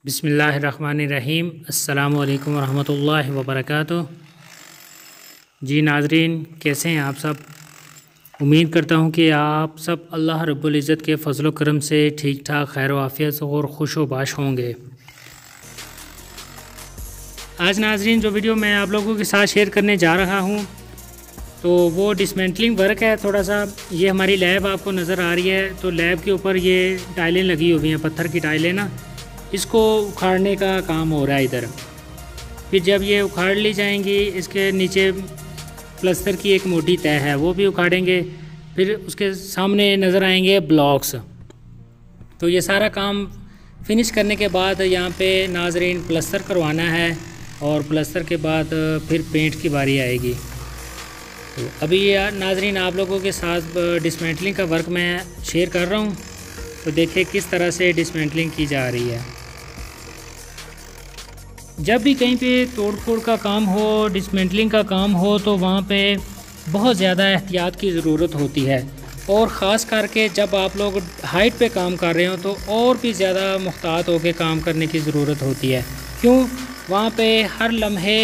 बिस्मिल्लाहिर्रहमानिर्रहीम। अस्सलामु अलैकुम वरहमतुल्लाहि वबरकातुहू। जी नाज़रीन, कैसे हैं आप सब? उम्मीद करता हूं कि आप सब अल्लाह रब्बुल इज़्ज़त के फ़ज़ल व करम से ठीक ठाक खैर व आफ़ियत और खुश व बाश होंगे। आज नाज़रीन जो वीडियो मैं आप लोगों के साथ शेयर करने जा रहा हूं तो वो डिसमेंटलिंग वर्क है। थोड़ा सा ये हमारी लैब आपको नज़र आ रही है, तो लैब के ऊपर ये टाइलें लगी हुई हैं, पत्थर की टाइलें ना, इसको उखाड़ने का काम हो रहा है इधर। फिर जब ये उखाड़ ली जाएंगी, इसके नीचे प्लास्टर की एक मोटी तह है वो भी उखाड़ेंगे, फिर उसके सामने नज़र आएंगे ब्लॉक्स। तो ये सारा काम फिनिश करने के बाद यहाँ पे नाज़रीन प्लास्टर करवाना है और प्लास्टर के बाद फिर पेंट की बारी आएगी। तो अभी नाज़रीन आप लोगों के साथ डिसमेंटलिंग का वर्क मैं शेयर कर रहा हूँ, तो देखिए किस तरह से डिसमेंटलिंग की जा रही है। जब भी कहीं पे तोड़ फोड़ का काम हो, डिसमेंटलिंग का काम हो, तो वहाँ पे बहुत ज़्यादा एहतियात की ज़रूरत होती है, और ख़ास करके जब आप लोग हाइट पे काम कर रहे हो तो और भी ज़्यादा मुहतात होकर काम करने की ज़रूरत होती है। क्यों? वहाँ पे हर लम्हे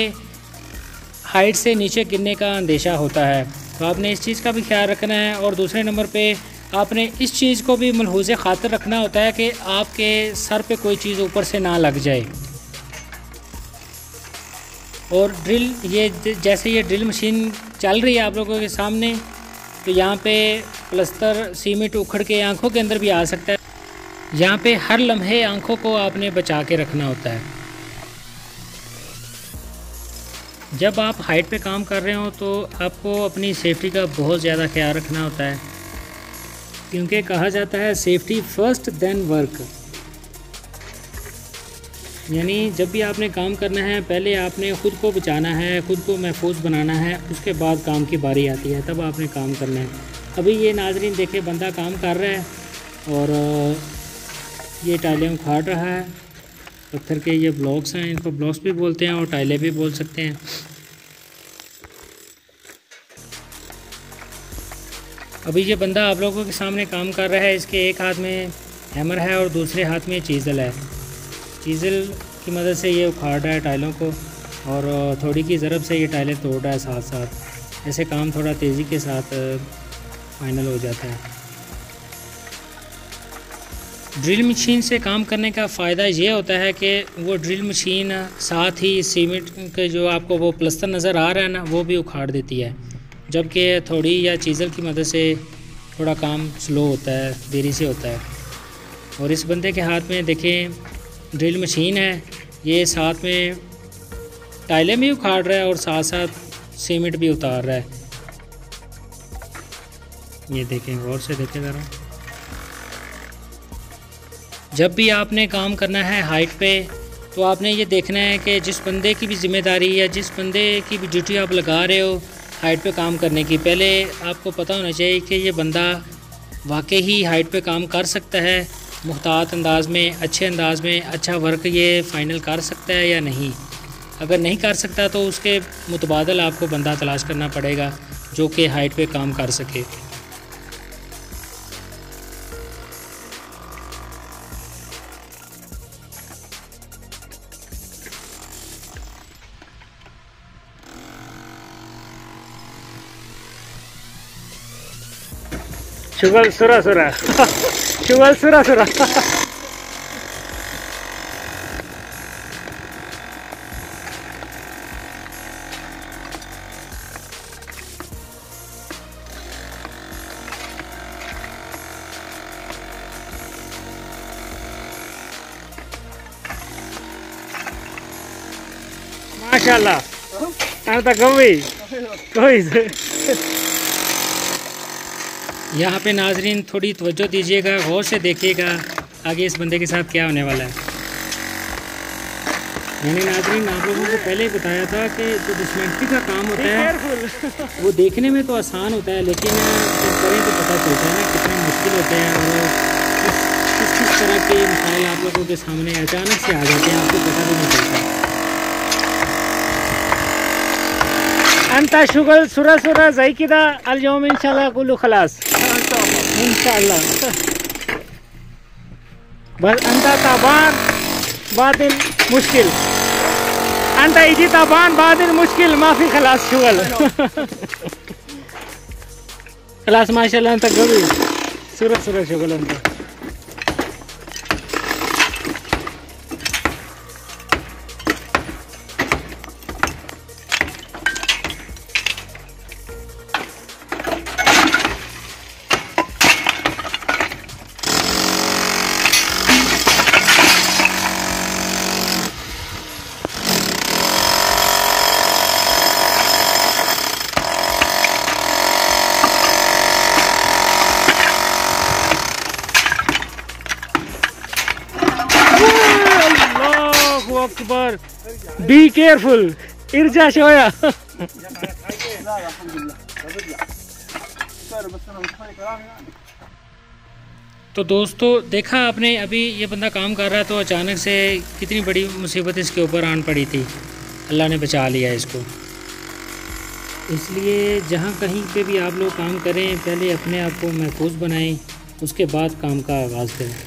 हाइट से नीचे गिरने का अंदेशा होता है, तो आपने इस चीज़ का भी ख्याल रखना है। और दूसरे नंबर पे आपने इस चीज़ को भी मलहूज़े ख़ातिर रखना होता है कि आपके सर पे कोई चीज़ ऊपर से ना लग जाए। और ड्रिल, ये जैसे ये ड्रिल मशीन चल रही है आप लोगों के सामने, तो यहाँ पे प्लास्टर सीमेंट उखड़ के आंखों के अंदर भी आ सकता है। यहाँ पे हर लम्हे आंखों को आपने बचा के रखना होता है। जब आप हाइट पे काम कर रहे हो तो आपको अपनी सेफ्टी का बहुत ज़्यादा ख्याल रखना होता है, क्योंकि कहा जाता है सेफ्टी फर्स्ट देन वर्क। यानी जब भी आपने काम करना है, पहले आपने ख़ुद को बचाना है, ख़ुद को महफूज बनाना है, उसके बाद काम की बारी आती है, तब आपने काम करना है। अभी ये नाज़रीन देखे बंदा काम कर रहा है और ये टाइलें उखाड़ रहा है। पत्थर के ये ब्लॉक्स हैं, इनको ब्लॉक्स भी बोलते हैं और टाइलें भी बोल सकते हैं। अभी ये बंदा आप लोगों के सामने काम कर रहा है, इसके एक हाथ में हैमर है और दूसरे हाथ में चीज़ल है। चीज़ल की मदद से ये उखाड़ रहा है टाइलों को, और थोड़ी की ज़रब से ये टाइलें तोड़ रहा है साथ साथ। ऐसे काम थोड़ा तेज़ी के साथ फाइनल हो जाता है। ड्रिल मशीन से काम करने का फ़ायदा ये होता है कि वो ड्रिल मशीन साथ ही सीमेंट के जो आपको वो प्लास्टर नज़र आ रहा है ना, वो भी उखाड़ देती है, जबकि थोड़ी या चीज़ल की मदद से थोड़ा काम स्लो होता है, देरी से होता है। और इस बंदे के हाथ में देखें ड्रिल मशीन है, ये साथ में टाइलें भी उखाड़ रहा है और साथ साथ सीमेंट भी उतार रहा है। ये देखें, गौर से देखें ज़रा। जब भी आपने काम करना है हाइट पे, तो आपने ये देखना है कि जिस बंदे की भी ज़िम्मेदारी या जिस बंदे की भी ड्यूटी आप लगा रहे हो हाइट पे काम करने की, पहले आपको पता होना चाहिए कि ये बंदा वाकई ही हाइट पे काम कर सकता है, मुख्तात अंदाज में, अच्छे अंदाज में अच्छा वर्क ये फ़ाइनल कर सकता है या नहीं। अगर नहीं कर सकता तो उसके मुतबादल आपको बंदा तलाश करना पड़ेगा जो कि हाइट पे काम कर सके। शुगल सुरा सुरा शुगल सुरा सुरा माशाल्लाह। आता कोई यहाँ पे नाजरीन थोड़ी तवज्जो दीजिएगा, गौर से देखिएगा आगे इस बंदे के साथ क्या होने वाला है। मैंने नाजरीन आप लोगों को पहले ही बताया था कि जो डिसमेंटलिंग का काम होता है वो देखने में तो आसान होता है, लेकिन जब करें तो पता चलता है ना कितना मुश्किल होता है, और किस तरह के मसाइल आप लोगों के सामने अचानक से आ जाते हैं, आपको पता भी नहीं चलता। अंता शुगल सुरा सुरा ज़ैकिदा अल-यौम इंशाल्लाह कुल्लु खलास इंशाल्लाह। बस अंता ताबान बातिल मुश्किल अंत इजी ताबान बातिल मुश्किल माफी खलास शुगल खलास माशाल्लाह अंत गबी सूरत सूरत शुगल अंत अकबर बी केयरफुल इर्जा शोया। तो दोस्तों देखा आपने, अभी ये बंदा काम कर रहा है तो अचानक से कितनी बड़ी मुसीबत इसके ऊपर आन पड़ी थी, अल्लाह ने बचा लिया इसको। इसलिए जहाँ कहीं पे भी आप लोग काम करें पहले अपने आप को महफूज बनाएं, उसके बाद काम का आगाज़ करें।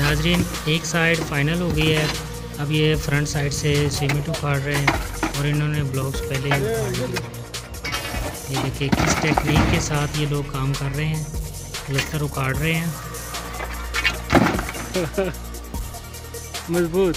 नाजरीन एक साइड फाइनल हो गई है, अब ये फ्रंट साइड से सीमेंट उखाड़ रहे हैं और इन्होंने ब्लॉक्स पहले ही उखाड़ लिए। ये देखिए किस टेक्निक के साथ ये लोग काम कर रहे हैं, प्लास्टर उखाड़ रहे हैं। मजबूत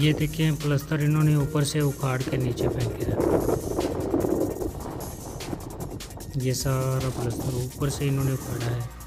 ये देखिए प्लास्टर इन्होंने ऊपर से उखाड़ के नीचे फेंके है। ये सारा प्लास्टर ऊपर से इन्होंने उखाड़ा है।